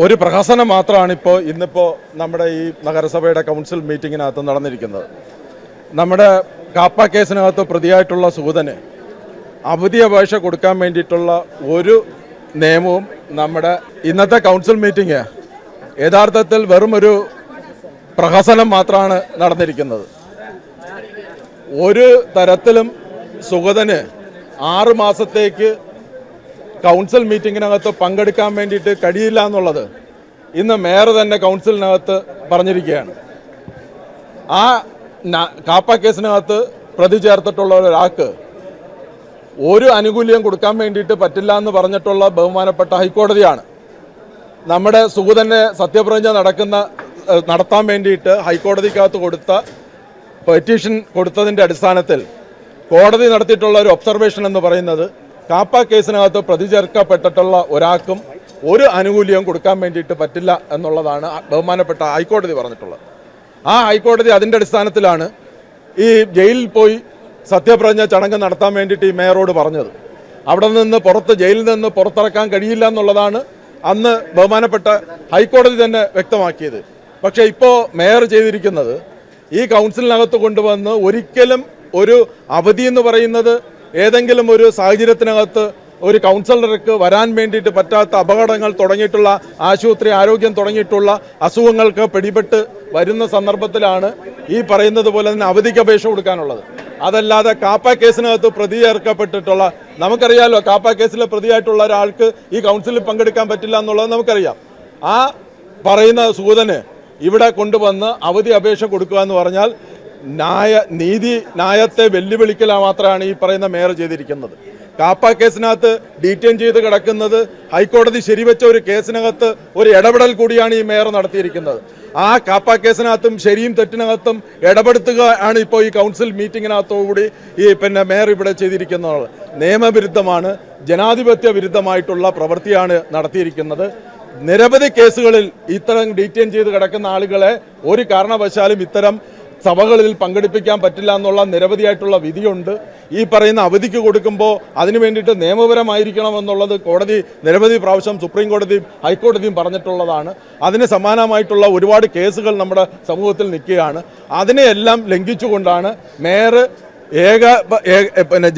ഒരു പ്രഹസനം മാത്രമാണ് ഇന്നിപ്പോൾ നമ്മുടെ ഈ നഗരസഭയുടെ കൗൺസിൽ മീറ്റിങ്ങിനകത്ത് നടന്നിരിക്കുന്നത്. നമ്മുടെ കാപ്പ കേസിനകത്ത് പ്രതിയായിട്ടുള്ള സൂതന് അവധി അപേക്ഷ കൊടുക്കാൻ വേണ്ടിയിട്ടുള്ള ഒരു നിയമവും നമ്മുടെ ഇന്നത്തെ കൗൺസിൽ മീറ്റിംഗ് യഥാർത്ഥത്തിൽ വെറും ഒരു പ്രഹസനം മാത്രമാണ് നടന്നിരിക്കുന്നത്. ഒരു തരത്തിലും സുഗതന് 6 മാസത്തേക്ക് കൗൺസിൽ മീറ്റിങ്ങിനകത്ത് പങ്കെടുക്കാൻ വേണ്ടിയിട്ട് കഴിയില്ല എന്നുള്ളത് ഇന്ന് മേയർ തന്നെ കൗൺസിലിനകത്ത് പറഞ്ഞിരിക്കുകയാണ്. ആ കാപ്പ കേസിനകത്ത് പ്രതി ചേർത്തിട്ടുള്ള ഒരാൾക്ക് ഒരു ആനുകൂല്യം കൊടുക്കാൻ വേണ്ടിയിട്ട് പറ്റില്ല എന്ന് പറഞ്ഞിട്ടുള്ള ബഹുമാനപ്പെട്ട ഹൈക്കോടതിയാണ്. നമ്മുടെ സുഗതനെ സത്യപ്രതിജ്ഞ നടത്താൻ വേണ്ടിയിട്ട് ഹൈക്കോടതിക്കകത്ത് കൊടുത്ത പെറ്റീഷൻ കൊടുത്തതിൻ്റെ അടിസ്ഥാനത്തിൽ കോടതി നടത്തിയിട്ടുള്ള ഒരു ഒബ്സർവേഷൻ എന്ന് പറയുന്നത് കാപ്പ കേസിനകത്ത് പ്രതി ചേർക്കപ്പെട്ടിട്ടുള്ള ഒരാൾക്കും ഒരു ആനുകൂല്യവും കൊടുക്കാൻ വേണ്ടിയിട്ട് പറ്റില്ല എന്നുള്ളതാണ് ബഹുമാനപ്പെട്ട ഹൈക്കോടതി പറഞ്ഞിട്ടുള്ളത്. ആ ഹൈക്കോടതി അതിൻ്റെ അടിസ്ഥാനത്തിലാണ് ഈ ജയിലിൽ പോയി സത്യപ്രതിജ്ഞ ചടങ്ങ് നടത്താൻ വേണ്ടിയിട്ട് ഈ മേയറോട് പറഞ്ഞത്. അവിടെ നിന്ന് ജയിലിൽ നിന്ന് പുറത്തിറക്കാൻ കഴിയില്ല എന്നുള്ളതാണ് അന്ന് ബഹുമാനപ്പെട്ട ഹൈക്കോടതി തന്നെ വ്യക്തമാക്കിയത്. പക്ഷേ ഇപ്പോൾ മേയർ ചെയ്തിരിക്കുന്നത് ഈ കൗൺസിലിനകത്ത് കൊണ്ടുവന്ന് ഒരിക്കലും ഒരു അവധി എന്ന് പറയുന്നത് ഏതെങ്കിലും ഒരു സാഹചര്യത്തിനകത്ത് ഒരു കൗൺസിലർക്ക് വരാൻ വേണ്ടിയിട്ട് പറ്റാത്ത അപകടങ്ങൾ തുടങ്ങിയിട്ടുള്ള ആരോഗ്യം തുടങ്ങിയിട്ടുള്ള അസുഖങ്ങൾക്ക് പിടിപെട്ട് വരുന്ന സന്ദർഭത്തിലാണ് ഈ പറയുന്നത് പോലെ തന്നെ അവധിക്ക് അപേക്ഷ കൊടുക്കാനുള്ളത്. അതല്ലാതെ കാപ്പ കേസിനകത്ത് പ്രതി ചേർക്കപ്പെട്ടിട്ടുള്ള നമുക്കറിയാമല്ലോ, കാപ്പ കേസിലെ പ്രതിയായിട്ടുള്ള ഒരാൾക്ക് ഈ കൗൺസിലിൽ പങ്കെടുക്കാൻ പറ്റില്ല എന്നുള്ളത് നമുക്കറിയാം. ആ പറയുന്ന സൂതന് ഇവിടെ കൊണ്ടുവന്ന് അവധി അപേക്ഷ കൊടുക്കുക എന്ന് പറഞ്ഞാൽ ന്യായത്തെ വെല്ലുവിളിക്കൽ മാത്രമാണ് ഈ പറയുന്ന മേയർ ചെയ്തിരിക്കുന്നത്. കാപ്പ കേസിനകത്ത് ഡീറ്റെയിൻ ചെയ്ത് കിടക്കുന്നത് ഹൈക്കോടതി ശരിവെച്ച ഒരു കേസിനകത്ത് ഒരു ഇടപെടൽ കൂടിയാണ് ഈ മേയർ നടത്തിയിരിക്കുന്നത്. ആ കാപ്പ കേസിനകത്തും ശരിയും തെറ്റിനകത്തും ഇടപെടുത്തുക ആണ് ഇപ്പോൾ ഈ കൗൺസിൽ മീറ്റിങ്ങിനകത്തോടുകൂടി മേയർ ഇവിടെ ചെയ്തിരിക്കുന്നത്. നിയമവിരുദ്ധമാണ്, ജനാധിപത്യ വിരുദ്ധമായിട്ടുള്ള പ്രവൃത്തിയാണ് നടത്തിയിരിക്കുന്നത്. നിരവധി കേസുകളിൽ ഇത്തരം ഡീറ്റെയിൻ ചെയ്ത് കിടക്കുന്ന ആളുകളെ ഒരു കാരണവശാലും ഇത്തരം സഭകളിൽ പങ്കെടുപ്പിക്കാൻ പറ്റില്ല എന്നുള്ള നിരവധിയായിട്ടുള്ള വിധിയുണ്ട്. ഈ പറയുന്ന അവധിക്ക് കൊടുക്കുമ്പോൾ അതിനു വേണ്ടിയിട്ട് നിയമപരമായിരിക്കണം എന്നുള്ളത് കോടതി നിരവധി പ്രാവശ്യം സുപ്രീം കോടതിയും ഹൈക്കോടതിയും പറഞ്ഞിട്ടുള്ളതാണ്. അതിന് സമാനമായിട്ടുള്ള ഒരുപാട് കേസുകൾ നമ്മുടെ സമൂഹത്തിൽ നിൽക്കുകയാണ്. അതിനെയെല്ലാം ലംഘിച്ചുകൊണ്ടാണ് മേയർ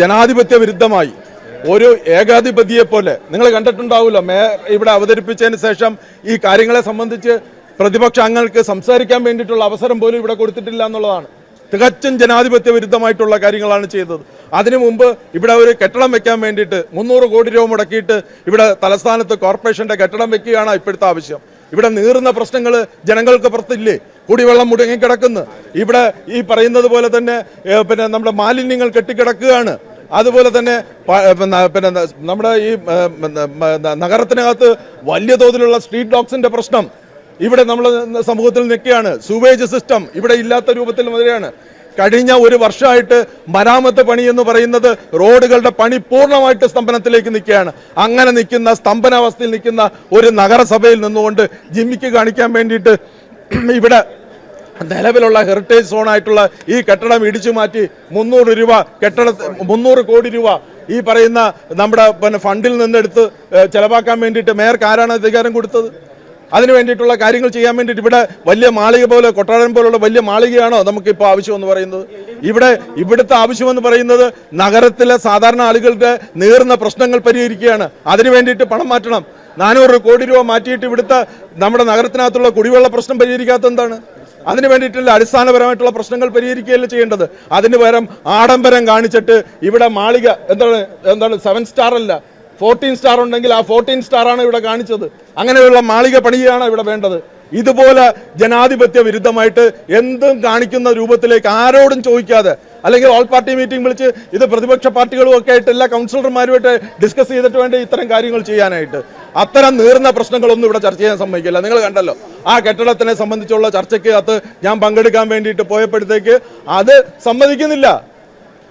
ജനാധിപത്യ വിരുദ്ധമായി ഒരു ഏകാധിപതിയെ പോലെ നിങ്ങൾ കണ്ടിട്ടുണ്ടാവില്ല. മേയർ ഇവിടെ അവതരിപ്പിച്ചതിന് ശേഷം ഈ കാര്യങ്ങളെ സംബന്ധിച്ച് പ്രതിപക്ഷ അംഗങ്ങൾക്ക് സംസാരിക്കാൻ വേണ്ടിയിട്ടുള്ള അവസരം പോലും ഇവിടെ കൊടുത്തിട്ടില്ല എന്നുള്ളതാണ്. തികച്ചും ജനാധിപത്യ വിരുദ്ധമായിട്ടുള്ള കാര്യങ്ങളാണ് ചെയ്തത്. അതിനു മുമ്പ് ഇവിടെ ഒരു കെട്ടിടം വെക്കാൻ വേണ്ടിയിട്ട് 300 കോടി രൂപ മുടക്കിയിട്ട് ഇവിടെ തലസ്ഥാനത്ത് കോർപ്പറേഷന്റെ കെട്ടിടം വെക്കുകയാണ് ഇപ്പോഴത്തെ ആവശ്യം. ഇവിടെ നീറുന്ന പ്രശ്നങ്ങൾ ജനങ്ങൾക്ക് പുറത്തില്ലേ? കുടിവെള്ളം മുടങ്ങിക്കിടക്കുന്നു. ഇവിടെ ഈ പറയുന്നത് പോലെ തന്നെ നമ്മുടെ മാലിന്യങ്ങൾ കെട്ടിക്കിടക്കുകയാണ്. അതുപോലെ തന്നെ നമ്മുടെ ഈ നഗരത്തിനകത്ത് വലിയ തോതിലുള്ള സ്ട്രീറ്റ് ഡോഗ്സിന്റെ പ്രശ്നം ഇവിടെ നമ്മൾ സമൂഹത്തിൽ നിൽക്കുകയാണ്. സൂവേജ് സിസ്റ്റം ഇവിടെ ഇല്ലാത്ത രൂപത്തിൽ വരികയാണ്. കഴിഞ്ഞ ഒരു വർഷമായിട്ട് മരാമത്ത് പണി എന്ന് പറയുന്നത് റോഡുകളുടെ പണി പൂർണ്ണമായിട്ട് സ്തംഭനത്തിലേക്ക് നിൽക്കുകയാണ്. അങ്ങനെ നിൽക്കുന്ന സ്തംഭനാവസ്ഥയിൽ നിൽക്കുന്ന ഒരു നഗരസഭയിൽ നിന്നുകൊണ്ട് ജിമ്മിക്ക് കാണിക്കാൻ വേണ്ടിയിട്ട് ഇവിടെ നിലവിലുള്ള ഹെറിറ്റേജ് സോണായിട്ടുള്ള ഈ കെട്ടിടം ഇടിച്ചു മാറ്റി 300 കോടി രൂപ ഈ പറയുന്ന നമ്മുടെ ഫണ്ടിൽ നിന്നെടുത്ത് ചെലവാക്കാൻ വേണ്ടിയിട്ട് മേയർക്ക് ആരാണ് അധികാരം കൊടുത്തത്? അതിന് വേണ്ടിയിട്ടുള്ള കാര്യങ്ങൾ ചെയ്യാൻ വേണ്ടിയിട്ട് ഇവിടെ വലിയ മാളിക പോലെ കൊട്ടാരം പോലുള്ള വലിയ മാളികയാണോ നമുക്കിപ്പോൾ ആവശ്യമെന്ന് പറയുന്നത്? ഇവിടുത്തെ ആവശ്യമെന്ന് പറയുന്നത് നഗരത്തിലെ സാധാരണ ആളുകളുടെ നീറുന്ന പ്രശ്നങ്ങൾ പരിഹരിക്കുകയാണ്. അതിനു വേണ്ടിയിട്ട് പണം മാറ്റണം. 400 കോടി രൂപ മാറ്റിയിട്ട് ഇവിടുത്തെ നമ്മുടെ നഗരത്തിനകത്തുള്ള കുടിവെള്ള പ്രശ്നം പരിഹരിക്കാത്ത എന്താണ്? അതിന് വേണ്ടിയിട്ടുള്ള അടിസ്ഥാനപരമായിട്ടുള്ള പ്രശ്നങ്ങൾ പരിഹരിക്കുകയല്ല ചെയ്യേണ്ടത്. അതിന് പകരം ആഡംബരം കാണിച്ചിട്ട് ഇവിടെ മാളിക എന്താണ് 7 സ്റ്റാർ അല്ല 14 സ്റ്റാർ ഉണ്ടെങ്കിൽ ആ 14 സ്റ്റാറാണ് ഇവിടെ കാണിച്ചത്. അങ്ങനെയുള്ള മാളിക പണിയാണ് ഇവിടെ വേണ്ടത്. ഇതുപോലെ ജനാധിപത്യ വിരുദ്ധമായിട്ട് എന്തും കാണിക്കുന്ന രൂപത്തിലേക്ക് ആരോടും ചോദിക്കാതെ അല്ലെങ്കിൽ ഓൾ പാർട്ടി മീറ്റിംഗ് വിളിച്ച് ഇത് പ്രതിപക്ഷ പാർട്ടികളും ഒക്കെ ആയിട്ട് എല്ലാ കൗൺസിലർമാരുമായിട്ട് ഡിസ്കസ് ചെയ്തിട്ട് വേണ്ട ഇത്തരം കാര്യങ്ങൾ ചെയ്യാനായിട്ട്. അത്തരം നീറുന്ന പ്രശ്നങ്ങളൊന്നും ഇവിടെ ചർച്ച ചെയ്യാൻ സമ്മതിക്കില്ല. നിങ്ങൾ കണ്ടല്ലോ, ആ കെട്ടിടത്തിനെ സംബന്ധിച്ചുള്ള ചർച്ചയ്ക്ക് അകത്ത് ഞാൻ പങ്കെടുക്കാൻ വേണ്ടിയിട്ട് പോയപ്പോഴത്തേക്ക് അത് സമ്മതിക്കുന്നില്ല,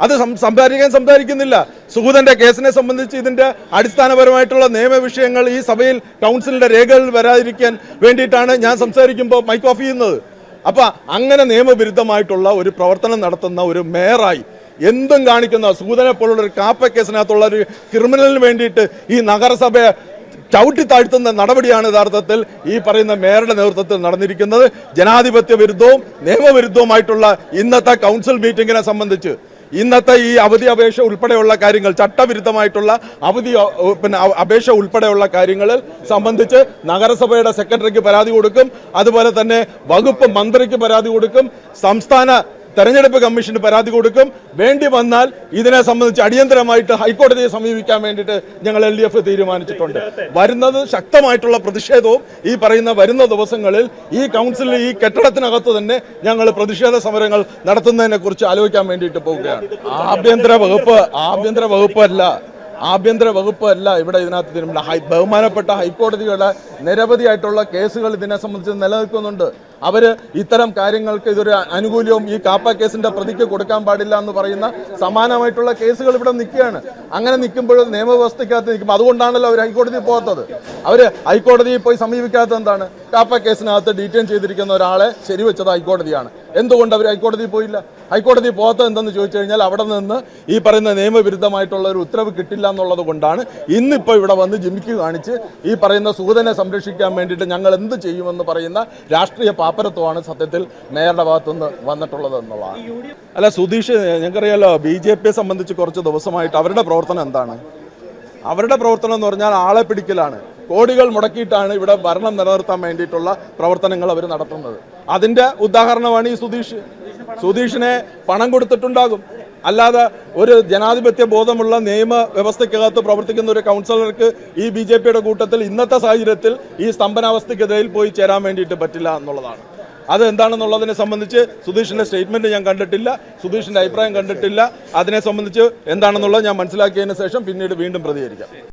അത് സംസാരിക്കുന്നില്ല. സുഗതന്റെ കേസിനെ സംബന്ധിച്ച് ഇതിന്റെ അടിസ്ഥാനപരമായിട്ടുള്ള നിയമവിഷയങ്ങൾ ഈ സഭയിൽ കൗൺസിലിന്റെ രേഖകളിൽ വരാതിരിക്കാൻ വേണ്ടിയിട്ടാണ് ഞാൻ സംസാരിക്കുമ്പോൾ മൈക്ക് ഓഫ് ചെയ്യുന്നത്. അപ്പൊ അങ്ങനെ നിയമവിരുദ്ധമായിട്ടുള്ള ഒരു പ്രവർത്തനം നടത്തുന്ന ഒരു മേയറായി എന്തും കാണിക്കുന്ന സുഗതനെ പോലുള്ള ഒരു കാപ്പ കേസിനകത്തുള്ള ഒരു ക്രിമിനലിന് വേണ്ടിയിട്ട് ഈ നഗരസഭയെ ചവിട്ടി താഴ്ത്തുന്ന നടപടിയാണ് യഥാർത്ഥത്തിൽ ഈ പറയുന്ന മേയറുടെ നേതൃത്വത്തിൽ നടന്നിരിക്കുന്നത്. ജനാധിപത്യ വിരുദ്ധവും നിയമവിരുദ്ധവുമായിട്ടുള്ള ഇന്നത്തെ കൗൺസിൽ മീറ്റിംഗിനെ സംബന്ധിച്ച് ഇന്നത്തെ ഈ അവധി അപേക്ഷ ഉൾപ്പെടെയുള്ള കാര്യങ്ങൾ, ചട്ടവിരുദ്ധമായിട്ടുള്ള അവധി അപേക്ഷ ഉൾപ്പെടെയുള്ള കാര്യങ്ങളിൽ സംബന്ധിച്ച് നഗരസഭയുടെ സെക്രട്ടറിക്ക് പരാതി കൊടുക്കും, അതുപോലെ തന്നെ വകുപ്പ് മന്ത്രിക്ക് പരാതി കൊടുക്കും, സംസ്ഥാന തെരഞ്ഞെടുപ്പ് കമ്മീഷന് പരാതി കൊടുക്കും. വേണ്ടി വന്നാൽ ഇതിനെ സംബന്ധിച്ച് അടിയന്തരമായിട്ട് ഹൈക്കോടതിയെ സമീപിക്കാൻ വേണ്ടിയിട്ട് ഞങ്ങൾ LDF തീരുമാനിച്ചിട്ടുണ്ട്. വരുന്നത് ശക്തമായിട്ടുള്ള പ്രതിഷേധവും ഈ പറയുന്ന വരുന്ന ദിവസങ്ങളിൽ ഈ കൗൺസിലിൽ ഈ കെട്ടിടത്തിനകത്ത് തന്നെ ഞങ്ങൾ പ്രതിഷേധ സമരങ്ങൾ നടത്തുന്നതിനെ കുറിച്ച് ആലോചിക്കാൻ വേണ്ടിയിട്ട് പോവുകയാണ്. ആഭ്യന്തര വകുപ്പ് അല്ല ഇവിടെ ഇതിനകത്ത് തീരുമാനം. ബഹുമാനപ്പെട്ട ഹൈക്കോടതിയുടെ നിരവധിയായിട്ടുള്ള കേസുകൾ ഇതിനെ സംബന്ധിച്ച് നിലനിൽക്കുന്നുണ്ട്. അവർ ഇത്തരം കാര്യങ്ങൾക്ക് ഇതൊരു അനുകൂല്യവും ഈ കാപ്പ കേസിന്റെ പ്രതിക്ക് കൊടുക്കാൻ പാടില്ല എന്ന് പറയുന്ന സമാനമായിട്ടുള്ള കേസുകൾ ഇവിടെ നിൽക്കുകയാണ്. അങ്ങനെ നിൽക്കുമ്പോൾ നിയമവ്യവസ്ഥയ്ക്കകത്ത് നിൽക്കുമ്പോൾ അതുകൊണ്ടാണല്ലോ അവർ ഹൈക്കോടതിയിൽ പോകാത്തത്. അവർ ഹൈക്കോടതിയിൽ പോയി സമീപിക്കാത്തത് എന്താണ്? കാപ്പ കേസിനകത്ത് ഡീറ്റെയിൻ ചെയ്തിരിക്കുന്ന ഒരാളെ ശരിവെച്ചത് ഹൈക്കോടതിയാണ്. എന്തുകൊണ്ട് അവർ ഹൈക്കോടതിയിൽ പോയില്ല? ഹൈക്കോടതി പോകാത്തത് എന്തെന്ന് ചോദിച്ചു കഴിഞ്ഞാൽ അവിടെ നിന്ന് ഈ പറയുന്ന നിയമവിരുദ്ധമായിട്ടുള്ള ഒരു ഉത്തരവ് കിട്ടില്ല എന്നുള്ളത് കൊണ്ടാണ് ഇന്നിപ്പോൾ ഇവിടെ വന്ന് ജിമിക്ക് കാണിച്ച് ഈ പറയുന്ന സൂതനെ സംരക്ഷിക്കാൻ വേണ്ടിയിട്ട് ഞങ്ങൾ എന്ത് ചെയ്യുമെന്ന് പറയുന്ന രാഷ്ട്രീയ പാപ്പരത്വമാണ് സത്യത്തിൽ മേയറുടെ ഭാഗത്തുനിന്ന് വന്നിട്ടുള്ളത് എന്നുള്ളതാണ്. അല്ല, സുധീഷ്, ഞങ്ങൾക്കറിയാലോ BJPയെ സംബന്ധിച്ച് കുറച്ച് ദിവസമായിട്ട് അവരുടെ പ്രവർത്തനം എന്താണ്? അവരുടെ പ്രവർത്തനം എന്ന് പറഞ്ഞാൽ ആളെ പിടിക്കലാണ്. കോടികൾ മുടക്കിയിട്ടാണ് ഇവിടെ ഭരണം നിലനിർത്താൻ വേണ്ടിയിട്ടുള്ള പ്രവർത്തനങ്ങൾ അവർ നടത്തുന്നത്. അതിന്റെ ഉദാഹരണമാണ് ഈ സുധീഷിനെ പണം കൊടുത്തിട്ടുണ്ടാകും. അല്ലാതെ ഒരു ജനാധിപത്യ ബോധമുള്ള നിയമ വ്യവസ്ഥയ്ക്കകത്ത് പ്രവർത്തിക്കുന്ന ഒരു കൗൺസിലർക്ക് ഈ BJPയുടെ കൂട്ടത്തിൽ ഇന്നത്തെ സാഹചര്യത്തിൽ ഈ സ്തംഭനാവസ്ഥയ്ക്കെതിരെ പോയി ചേരാൻ വേണ്ടിയിട്ട് പറ്റില്ല എന്നുള്ളതാണ്. അത് എന്താണെന്നുള്ളതിനെ സംബന്ധിച്ച് സുധീഷിന്റെ സ്റ്റേറ്റ്മെന്റ് ഞാൻ കണ്ടിട്ടില്ല, സുധീഷിന്റെ അഭിപ്രായം കണ്ടിട്ടില്ല. അതിനെ സംബന്ധിച്ച് എന്താണെന്നുള്ളത് ഞാൻ മനസ്സിലാക്കിയതിന് ശേഷം പിന്നീട് വീണ്ടും പ്രതികരിക്കാം.